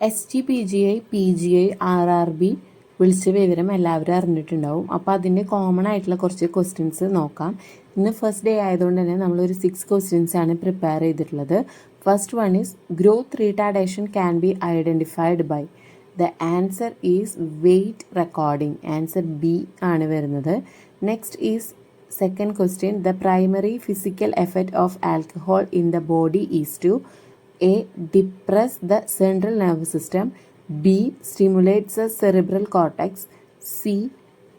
STPGI, PGI, RRB വിളിച്ച വിവരം എല്ലാവരും അറിഞ്ഞിട്ടുണ്ടാവും. അപ്പോൾ അതിൻ്റെ കോമൺ ആയിട്ടുള്ള കുറച്ച് ക്വസ്റ്റ്യൻസ് നോക്കാം. ഇന്ന് ഫസ്റ്റ് ഡേ ആയതുകൊണ്ട് തന്നെ നമ്മളൊരു 6 ക്വസ്റ്റ്യൻസ് ആണ് പ്രിപ്പയർ ചെയ്തിട്ടുള്ളത്. First one is growth retardation can be identified by. The answer is weight recording. Answer B ആണ് വരുന്നത്. Next is second question, the primary physical effect of alcohol in the body is to A. Depress the central nervous system. B. Stimulates the cerebral cortex. C.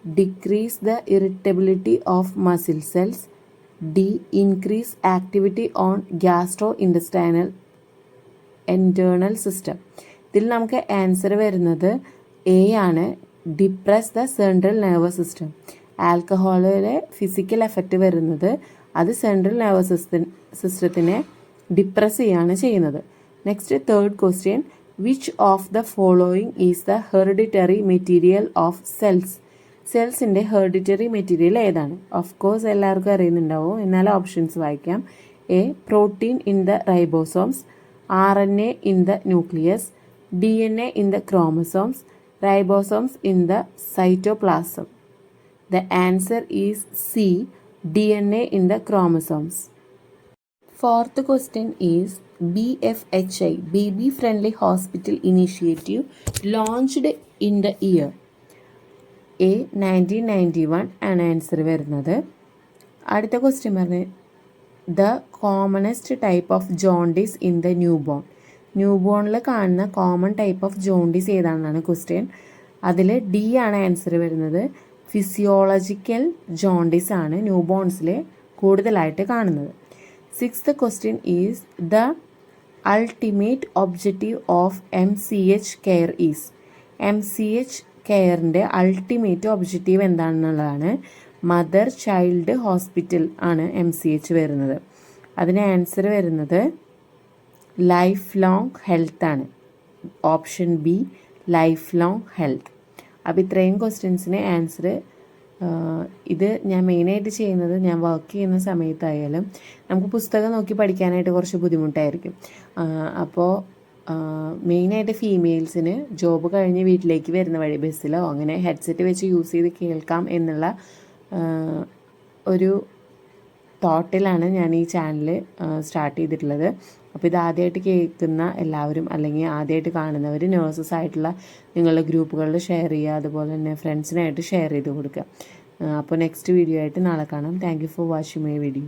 Decrease the irritability of muscle cells. D. Increase activity on gastrointestinal internal system. ഇതിൽ നമുക്ക് answer വരുന്നത് A ആണ്, depress the central nervous system. ആൽക്കഹോളിലെ physical effect വരുന്നത് അത് central nervous സിസ്റ്റത്തിനെ depress ചെയ്യാണ് ചെയ്യുന്നത്. Next third question, which of the following is the hereditary material of cells. സെൽസിൻ്റെ ഹെറിഡിറ്ററി മെറ്റീരിയൽ ഏതാണ്? ഓഫ് കോഴ്സ് എല്ലാവർക്കും അറിയുന്നുണ്ടാവും, എന്നാൽ ഓപ്ഷൻസ് വായിക്കാം. A. Protein in the ribosomes, RNA in the nucleus, DNA in the chromosomes, ribosomes in the cytoplasm. The answer is C, DNA in the chromosomes. Fourth question is BFHI, Baby Friendly Hospital Initiative, launched in the year. A. 1991 ആണ് answer വരുന്നത്. അടുത്ത question പറഞ്ഞത് the commonest type of jaundice in the newborn. New ബോണിൽ കാണുന്ന common type of jaundice ഏതാണെന്നാണ് question. അതിൽ D ആണ് answer വരുന്നത്. ഫിസിയോളജിക്കൽ ജോണ്ടിസ് ആണ് ന്യൂ ബോൺസിൽ കൂടുതലായിട്ട് കാണുന്നത്. Sixth question is the ultimate objective of MCH care is. MCH കെയറിൻ്റെ അൾട്ടിമേറ്റ് ഒബ്ജക്റ്റീവ് എന്താണെന്നുള്ളതാണ്. മദർ ചൈൽഡ് ഹോസ്പിറ്റൽ ആണ് MCH വരുന്നത്. അതിന് ആൻസർ വരുന്നത് ലൈഫ് ലോങ് ഹെൽത്ത് ആണ്. Option B, life long health. അപ്പോൾ ഇത്രയും ക്വസ്റ്റ്യൻസിന് ആൻസർ ഇത് ഞാൻ മെയിനായിട്ട് ചെയ്യുന്നത് ഞാൻ വർക്ക് ചെയ്യുന്ന സമയത്തായാലും നമുക്ക് പുസ്തകം നോക്കി പഠിക്കാനായിട്ട് കുറച്ച് ബുദ്ധിമുട്ടായിരിക്കും. അപ്പോൾ മെയിനായിട്ട് ഫീമെയിൽസിന് ജോബ് കഴിഞ്ഞ് വീട്ടിലേക്ക് വരുന്ന വഴി ബസ്സിലോ അങ്ങനെ ഹെഡ്സെറ്റ് വെച്ച് യൂസ് ചെയ്ത് കേൾക്കാം എന്നുള്ള ഒരു തോട്ടിലാണ് ഞാൻ ഈ ചാനൽ സ്റ്റാർട്ട് ചെയ്തിട്ടുള്ളത്. അപ്പോൾ ഇത് ആദ്യമായിട്ട് കേൾക്കുന്ന എല്ലാവരും അല്ലെങ്കിൽ ആദ്യമായിട്ട് കാണുന്നവർ നേഴ്സസ് ആയിട്ടുള്ള നിങ്ങളുടെ ഗ്രൂപ്പുകളിൽ ഷെയർ ചെയ്യുക, അതുപോലെ തന്നെ ഫ്രണ്ട്സിനായിട്ട് ഷെയർ ചെയ്ത് കൊടുക്കുക. അപ്പോൾ നെക്സ്റ്റ് വീഡിയോ ആയിട്ട് നാളെ കാണാം. Thank you for watching my video.